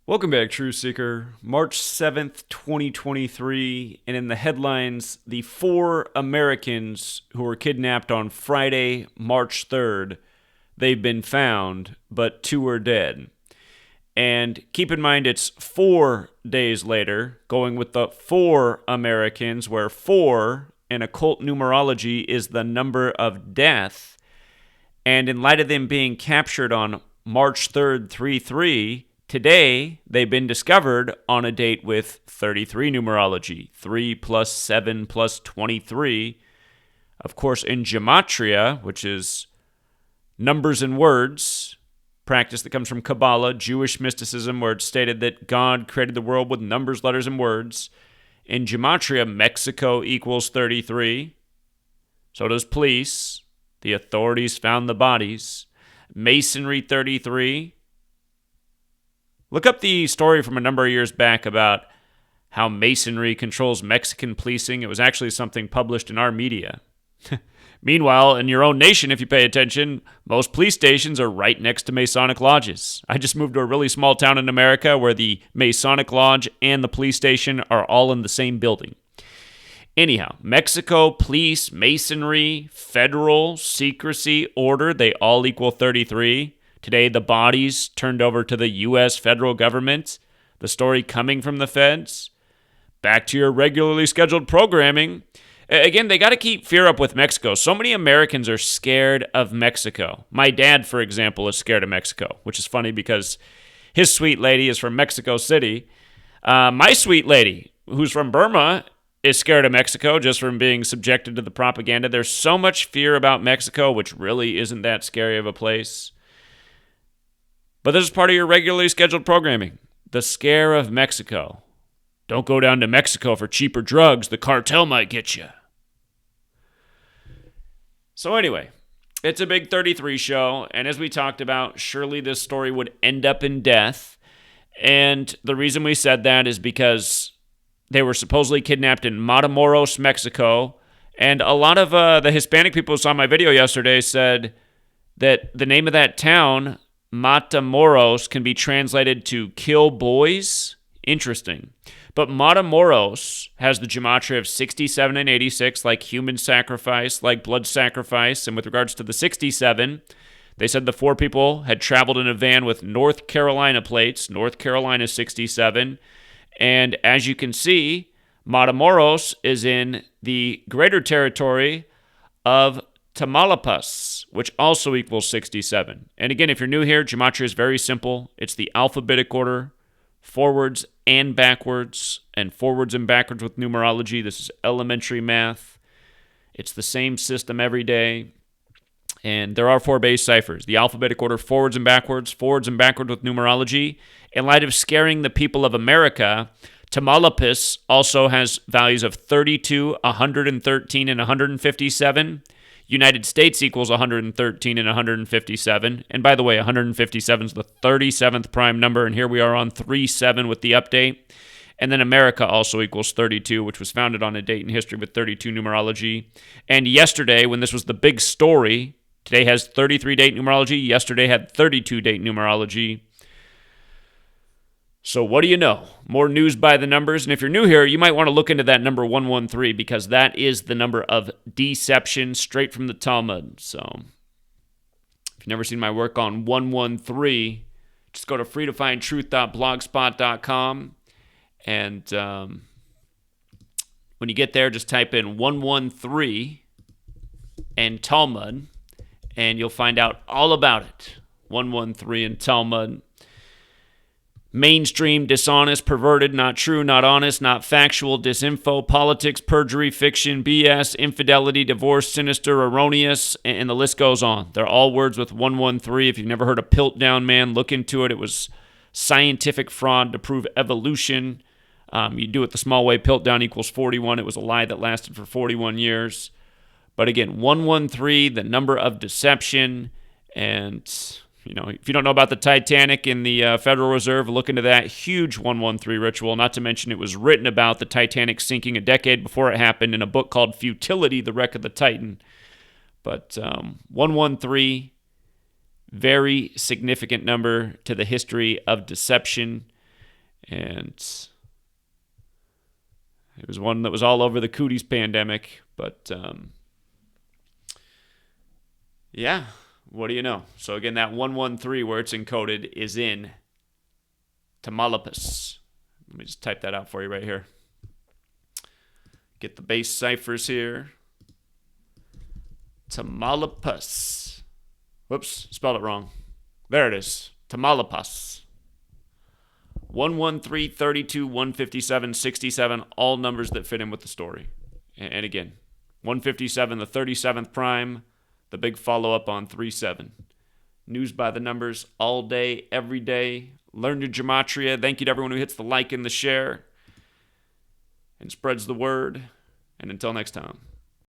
Welcome back, Truth Seeker. March 7th, 2023, and in the headlines, the 4 Americans who were kidnapped on Friday, March 3rd, they've been found, but 2 are dead. And keep in mind, it's 4 days later, going with the 4 Americans, where 4 in occult numerology is the number of death. And in light of them being captured on March 3rd, 3-3, today, they've been discovered on a date with 33 numerology, 3 plus 7 plus 23. Of course, in Gematria, which is numbers and words, practice that comes from Kabbalah, Jewish mysticism, where it's stated that God created the world with numbers, letters, and words. In Gematria, Mexico equals 33. So does police. The authorities found the bodies. Masonry, 33. Look up the story from a number of years back about how Masonry controls Mexican policing. It was actually something published in our media. Meanwhile, in your own nation, if you pay attention, most police stations are right next to Masonic lodges. I just moved to a really small town in America where the Masonic lodge and the police station are all in the same building. Anyhow, Mexico, police, Masonry, federal, secrecy, order, they all equal 33. Today, the bodies turned over to the U.S. federal government. The story coming from the feds. Back to your regularly scheduled programming. Again, they got to keep fear up with Mexico. So many Americans are scared of Mexico. My dad, for example, is scared of Mexico, which is funny because his sweet lady is from Mexico City. My sweet lady, who's from Burma, is scared of Mexico just from being subjected to the propaganda. There's so much fear about Mexico, which really isn't that scary of a place. But this is part of your regularly scheduled programming. The scare of Mexico. Don't go down to Mexico for cheaper drugs. The cartel might get you. So anyway, it's a big 33 show. And as we talked about, surely this story would end up in death. And the reason we said that is because they were supposedly kidnapped in Matamoros, Mexico. And a lot of the Hispanic people who saw my video yesterday said that the name of that town, Matamoros, can be translated to kill boys. Interesting. But Matamoros has the gematria of 67 and 86, like human sacrifice, like blood sacrifice. And with regards to the 67, they said the 4 people had traveled in a van with North Carolina plates, North Carolina 67. And as you can see, Matamoros is in the greater territory of Tamaulipas, which also equals 67. And again, if you're new here, gematria is very simple. It's the alphabetic order, forwards and backwards, and forwards and backwards with numerology. This is elementary math. It's the same system every day. And there are 4 base ciphers. The alphabetic order, forwards and backwards with numerology. In light of scaring the people of America, Tamaulipas also has values of 32, 113, and 157. United States equals 113 and 157. And by the way, 157 is the 37th prime number, and here we are on 37 with the update. And then America also equals 32, which was founded on a date in history with 32 numerology. And yesterday, when this was the big story, today has 33 date numerology, yesterday had 32 date numerology. So what do you know? More news by the numbers. And if you're new here, you might want to look into that number 113 because that is the number of deception straight from the Talmud. So if you've never seen my work on 113, just go to freetofindtruth.blogspot.com. And when you get there, just type in 113 and Talmud, and you'll find out all about it. 113 and Talmud. Mainstream, dishonest, perverted, not true, not honest, not factual, disinfo, politics, perjury, fiction, BS, infidelity, divorce, sinister, erroneous, and the list goes on. They're all words with 113. If you've never heard of Piltdown Man, look into it. It was scientific fraud to prove evolution. You do it the small way, Piltdown equals 41. It was a lie that lasted for 41 years. But again, 113, the number of deception, and if you don't know about the Titanic in the Federal Reserve, look into that huge 113 ritual. Not to mention it was written about the Titanic sinking a decade before it happened in a book called Futility, The Wreck of the Titan. But 113, very significant number to the history of deception. And it was one that was all over the cooties pandemic. But yeah, what do you know? So again, that 113 where it's encoded is in Tamaulipas. Let me just type that out for you right here. Get the base ciphers here. Tamaulipas. Whoops, spelled it wrong. There it is. Tamaulipas. 113, 32, 157, 67, all numbers that fit in with the story. And again, 157, the 37th prime, the big follow-up on 37. News by the numbers all day, every day. Learn your gematria. Thank you to everyone who hits the like and the share and spreads the word. And until next time.